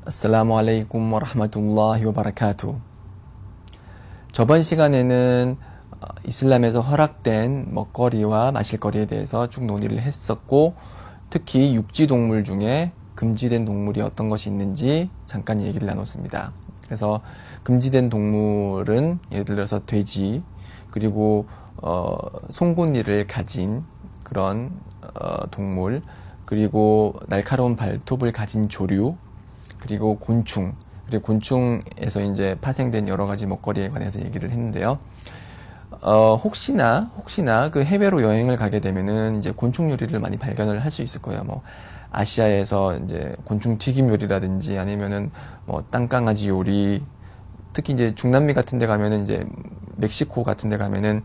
아슬라무 알레이쿰 와라흐마툴라히 와바라카투. 저번 시간에는 이슬람에서 허락된 먹거리와 마실거리에 대해서 쭉 논의를 했었고, 특히 육지동물 중에 금지된 동물이 어떤 것이 있는지 잠깐 얘기를 나눴습니다. 그래서 금지된 동물은 예를 들어서 돼지, 그리고 송곳니를 가진 그런 동물, 그리고 날카로운 발톱을 가진 조류, 그리고 곤충, 그리고 곤충에서 이제 파생된 여러 가지 먹거리에 관해서 얘기를 했는데요. 혹시나 그 해외로 여행을 가게 되면은 이제 곤충 요리를 많이 발견을 할 수 있을 거예요. 뭐 아시아에서 이제 곤충 튀김 요리라든지 아니면은 뭐 땅강아지 요리, 특히 이제 중남미 같은 데 가면은 이제 멕시코 같은 데 가면은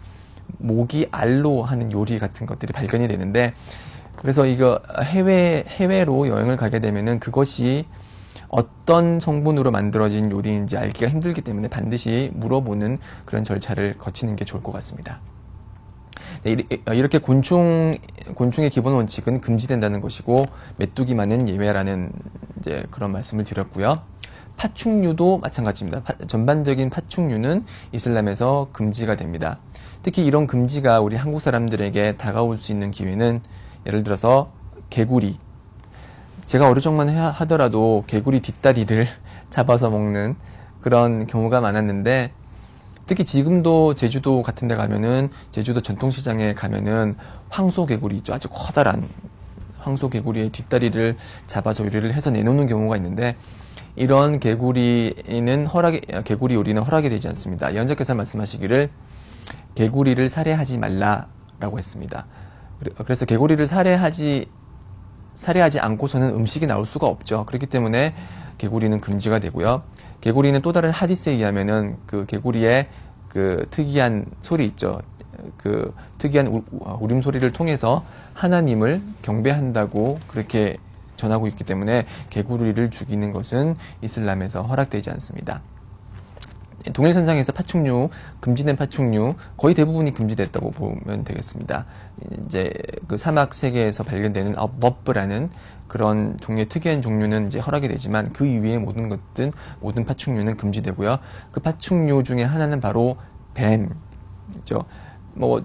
모기 알로 하는 요리 같은 것들이 발견이 되는데, 그래서 이거 해외로 여행을 가게 되면은 그것이 어떤 성분으로 만들어진 요리인지 알기가 힘들기 때문에 반드시 물어보는 그런 절차를 거치는 게 좋을 것 같습니다. 네, 이렇게 곤충의 기본 원칙은 금지된다는 것이고, 메뚜기만은 예외라는 이제 그런 말씀을 드렸고요. 파충류도 마찬가지입니다. 전반적인 파충류는 이슬람에서 금지가 됩니다. 특히 이런 금지가 우리 한국 사람들에게 다가올 수 있는 기회는, 예를 들어서 개구리, 제가 어릴 적만 하더라도 개구리 뒷다리를 잡아서 먹는 그런 경우가 많았는데, 특히 지금도 제주도 같은 데 가면은, 제주도 전통시장에 가면은 황소개구리 있죠. 아주 커다란 황소개구리의 뒷다리를 잡아서 요리를 해서 내놓는 경우가 있는데, 이런 개구리 요리는 허락이 되지 않습니다. 예언자께서 말씀하시기를 개구리를 살해하지 말라라고 했습니다. 그래서 개구리를 살해하지 않고서는 음식이 나올 수가 없죠. 그렇기 때문에 개구리는 금지가 되고요. 개구리는 또 다른 하디스에 의하면은 그 개구리의 그 특이한 소리 있죠. 그 특이한 울음소리를 통해서 하나님을 경배한다고 그렇게 전하고 있기 때문에 개구리를 죽이는 것은 이슬람에서 허락되지 않습니다. 동일선상에서 금지된 파충류 거의 대부분이 금지됐다고 보면 되겠습니다. 이제 그 사막 세계에서 발견되는 업버프라는 그런 종류의 특이한 종류는 이제 허락이 되지만, 그 이외의 모든 파충류는 금지되고요. 그 파충류 중에 하나는 바로 뱀이죠. 뭐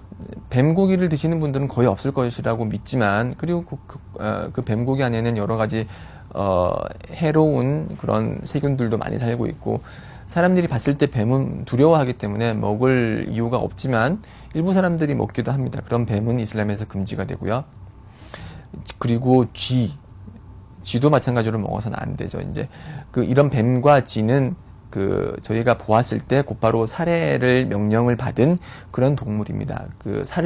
뱀고기를 드시는 분들은 거의 없을 것이라고 믿지만, 그리고 그 뱀고기 안에는 여러 가지 해로운 그런 세균들도 많이 살고 있고, 사람들이 봤을 때 뱀은 두려워하기 때문에 먹을 이유가 없지만 일부 사람들이 먹기도 합니다. 그런 뱀은 이슬람에서 금지가 되고요. 그리고 쥐도 마찬가지로 먹어서는 안 되죠. 이제 이런 뱀과 쥐는 저희가 보았을 때 곧바로 살해를 명령을 받은 그런 동물입니다.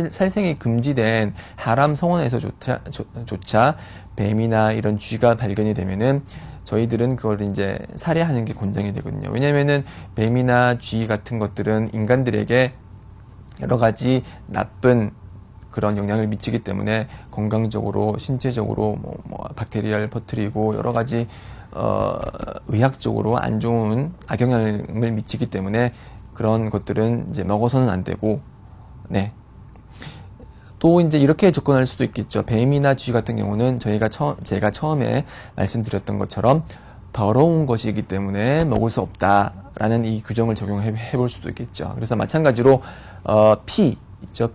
살생이 금지된 하람 성원에서조차 뱀이나 이런 쥐가 발견이 되면은 저희들은 그걸 이제 살해하는 게 권장이 되거든요. 왜냐면은 뱀이나 쥐 같은 것들은 인간들에게 여러 가지 나쁜 그런 영향을 미치기 때문에 건강적으로, 신체적으로 박테리아를 퍼뜨리고 여러 가지 의학적으로 안 좋은 악영향을 미치기 때문에 그런 것들은 이제 먹어서는 안 되고, 네. 또 이제 이렇게 접근할 수도 있겠죠. 뱀이나 쥐 같은 경우는 제가 처음에 말씀드렸던 것처럼 더러운 것이기 때문에 먹을 수 없다라는 이 규정을 적용해 볼 수도 있겠죠. 그래서 마찬가지로 피 있죠.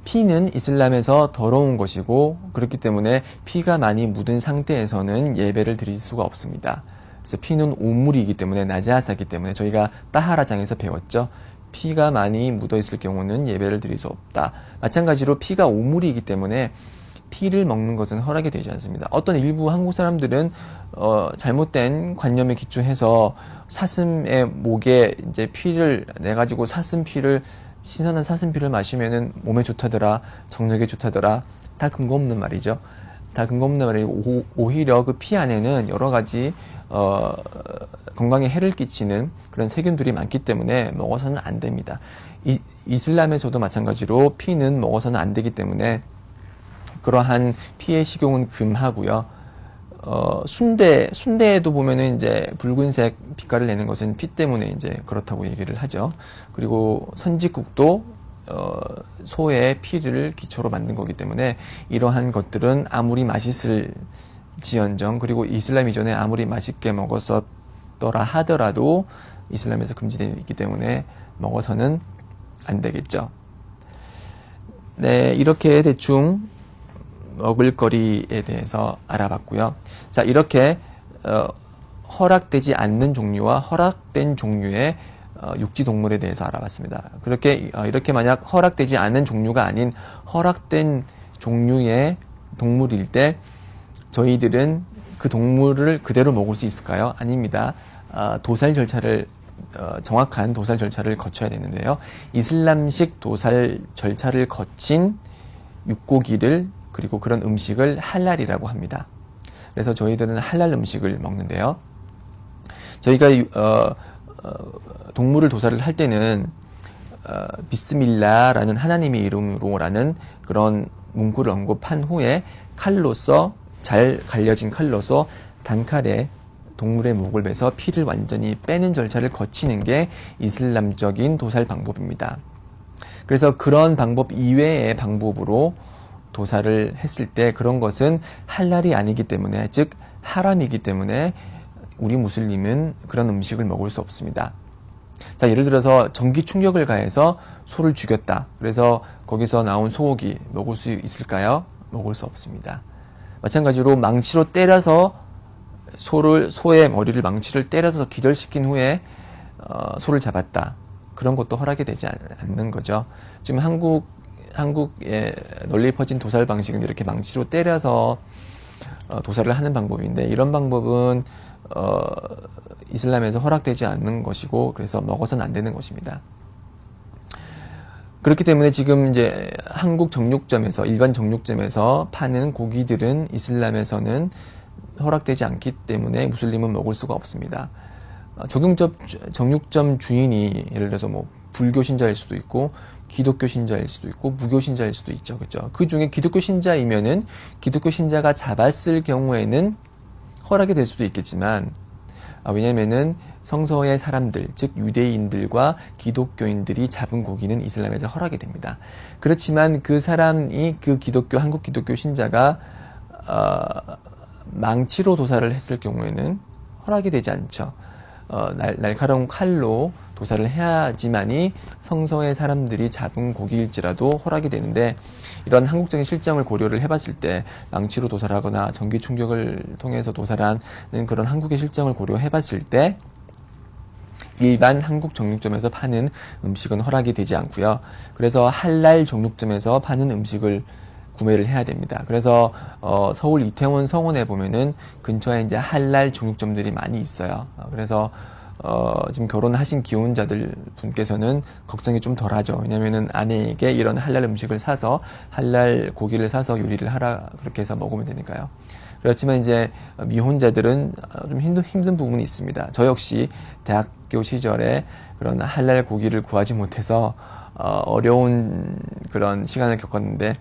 피는 이슬람에서 더러운 것이고, 그렇기 때문에 피가 많이 묻은 상태에서는 예배를 드릴 수가 없습니다. 그래서 피는 오물이기 때문에, 나자사기 때문에 저희가 따하라장에서 배웠죠. 피가 많이 묻어 있을 경우는 예배를 드릴 수 없다. 마찬가지로 피가 오물이기 때문에 피를 먹는 것은 허락이 되지 않습니다. 어떤 일부 한국 사람들은 잘못된 관념에 기초해서 사슴의 목에 이제 피를 내 가지고 신선한 사슴피를 마시면은 몸에 좋다더라, 정력에 좋다더라. 다 근거 없는 말이죠. 다 근거 없는 말이고, 오히려 그 피 안에는 여러 가지 건강에 해를 끼치는 그런 세균들이 많기 때문에 먹어서는 안 됩니다. 이슬람에서도 마찬가지로 피는 먹어서는 안 되기 때문에 그러한 피의 식용은 금하고요. 순대에도 보면은 이제 붉은색 빛깔을 내는 것은 피 때문에 이제 그렇다고 얘기를 하죠. 그리고 선지국도 소의 피를 기초로 만든 거기 때문에 이러한 것들은 아무리 지연정, 그리고 이슬람 이전에 아무리 맛있게 먹었었더라 하더라도 이슬람에서 금지되어 있기 때문에 먹어서는 안 되겠죠. 네, 이렇게 대충 먹을거리에 대해서 알아봤고요. 자, 이렇게 허락되지 않는 종류와 허락된 종류의 육지 동물에 대해서 알아봤습니다. 이렇게 만약 허락되지 않은 종류가 아닌 허락된 종류의 동물일 때 저희들은 그 동물을 그대로 먹을 수 있을까요? 아닙니다. 정확한 도살 절차를 거쳐야 되는데요. 이슬람식 도살 절차를 거친 육고기를, 그리고 그런 음식을 할랄이라고 합니다. 그래서 저희들은 할랄 음식을 먹는데요. 저희가 동물을 도살을 할 때는 비스밀라라는 하나님의 이름으로라는 그런 문구를 언급한 후에 잘 갈려진 칼로서 단칼에 동물의 목을 베서 피를 완전히 빼는 절차를 거치는 게 이슬람적인 도살 방법입니다. 그래서 그런 방법 이외의 방법으로 도살을 했을 때 그런 것은 할랄이 아니기 때문에, 즉 하람이기 때문에 우리 무슬림은 그런 음식을 먹을 수 없습니다. 자, 예를 들어서 전기 충격을 가해서 소를 죽였다. 그래서 거기서 나온 소고기 먹을 수 있을까요? 먹을 수 없습니다. 마찬가지로 망치로 때려서 소의 머리를 망치를 때려서 기절시킨 후에 소를 잡았다. 그런 것도 허락이 되지 않는 거죠. 지금 한국에 널리 퍼진 도살 방식은 이렇게 망치로 때려서 도살을 하는 방법인데, 이런 방법은 이슬람에서 허락되지 않는 것이고, 그래서 먹어서는 안 되는 것입니다. 그렇기 때문에 지금 이제 한국 정육점에서, 일반 정육점에서 파는 고기들은 이슬람에서는 허락되지 않기 때문에 무슬림은 먹을 수가 없습니다. 정육점 주인이 예를 들어서 뭐 불교 신자일 수도 있고 기독교 신자일 수도 있고 무교 신자일 수도 있죠. 그렇죠? 그 중에 기독교 신자이면은 기독교 신자가 잡았을 경우에는 허락이 될 수도 있겠지만, 왜냐면은 성서의 사람들, 즉 유대인들과 기독교인들이 잡은 고기는 이슬람에서 허락이 됩니다. 그렇지만 그 사람이 한국 기독교 신자가 망치로 도살을 했을 경우에는 허락이 되지 않죠. 날카로운 칼로 도살을 해야지만이 성서의 사람들이 잡은 고기일지라도 허락이 되는데, 이런 한국적인 실정을 고려를 해봤을 때 망치로 도살하거나 전기 충격을 통해서 도살하는 그런 한국의 실정을 고려해봤을 때 일반 한국 정육점에서 파는 음식은 허락이 되지 않고요. 그래서 할랄 정육점에서 파는 음식을 구매를 해야 됩니다. 그래서 서울 이태원 성원에 보면은 근처에 이제 할랄 정육점들이 많이 있어요. 그래서 지금 결혼하신 기혼자들 분께서는 걱정이 좀 덜하죠. 왜냐면은 아내에게 이런 할랄 음식을 사서, 할랄 고기를 사서 요리를 하라, 그렇게 해서 먹으면 되니까요. 그렇지만 이제 미혼자들은 좀 힘든 부분이 있습니다. 저 역시 대학교 시절에 그런 할랄 고기를 구하지 못해서 어려운 그런 시간을 겪었는데,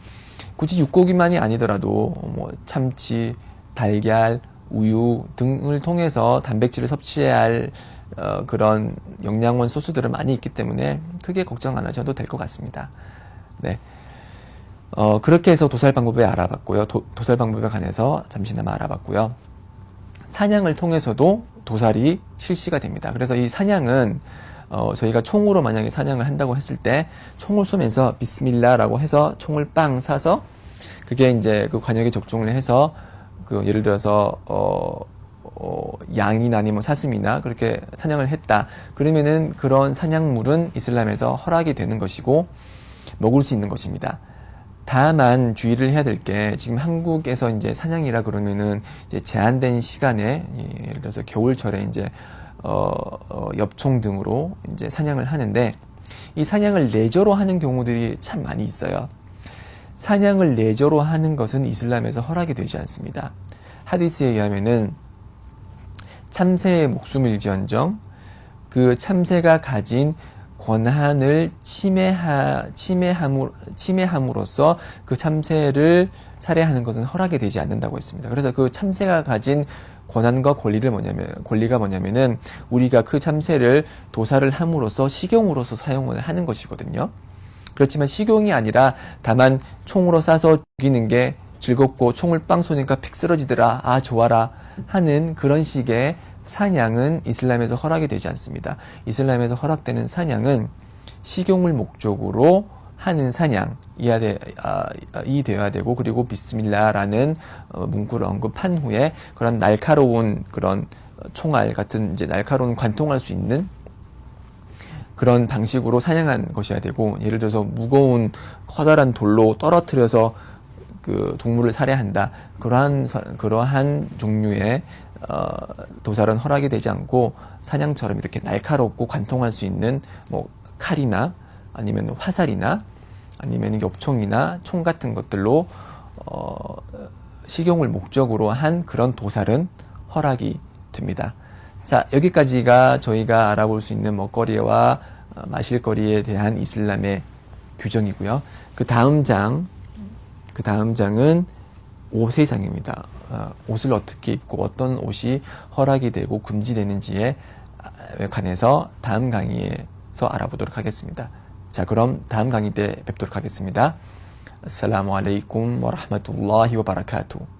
굳이 육고기만이 아니더라도 뭐 참치, 달걀, 우유 등을 통해서 단백질을 섭취해야 할 그런 영양원 소스들은 많이 있기 때문에 크게 걱정 안 하셔도 될 것 같습니다. 네. 그렇게 해서 도살 방법에 알아봤고요. 도살 방법에 관해서 잠시나마 알아봤고요. 사냥을 통해서도 도살이 실시가 됩니다. 그래서 이 사냥은 저희가 총으로 만약에 사냥을 한다고 했을 때 총을 쏘면서 비스밀라라고 해서 총을 빵 쏴서 그게 이제 그 관역에 적중을 해서 예를 들어서 양이나 아니면 사슴이나 그렇게 사냥을 했다. 그러면은 그런 사냥물은 이슬람에서 허락이 되는 것이고 먹을 수 있는 것입니다. 다만 주의를 해야 될 게, 지금 한국에서 이제 사냥이라 그러면은 이제 제한된 시간에, 예를 들어서 겨울철에 이제 엽총 등으로 이제 사냥을 하는데, 이 사냥을 레저로 하는 경우들이 참 많이 있어요. 사냥을 레저로 하는 것은 이슬람에서 허락이 되지 않습니다. 하디스에 의하면은 참새의 목숨일지언정 그 참새가 가진 권한을 침해함으로써 그 참새를 살해하는 것은 허락이 되지 않는다고 했습니다. 그래서 그 참새가 가진 권한과 권리가 뭐냐면은 우리가 그 참새를 도살을 함으로써 식용으로서 사용을 하는 것이거든요. 그렇지만 식용이 아니라 다만 총으로 쏴서 죽이는 게 즐겁고 총을 빵 쏘니까 픽 쓰러지더라. 아, 좋아라. 하는 그런 식의 사냥은 이슬람에서 허락이 되지 않습니다. 이슬람에서 허락되는 사냥은 식용을 목적으로 하는 사냥이 되어야 되고, 그리고 비스밀라라는 문구를 언급한 후에 그런 날카로운 그런 총알 같은 이제 날카로운 관통할 수 있는 그런 방식으로 사냥한 것이어야 되고, 예를 들어서 무거운 커다란 돌로 떨어뜨려서 그 동물을 살해한다. 그러한 종류의 도살은 허락이 되지 않고, 사냥처럼 이렇게 날카롭고 관통할 수 있는 뭐 칼이나 아니면 화살이나 아니면 엽총이나 총 같은 것들로 식용을 목적으로 한 그런 도살은 허락이 됩니다. 자, 여기까지가 저희가 알아볼 수 있는 먹거리와 마실거리에 대한 이슬람의 규정이고요. 그 다음 장은 옷의 장입니다. 옷을 어떻게 입고 어떤 옷이 허락이 되고 금지되는지에 관해서 다음 강의에서 알아보도록 하겠습니다. 자, 그럼 다음 강의 때 뵙도록 하겠습니다. 아살라무 알aikum 와 rahmatullahi wa barakatuh.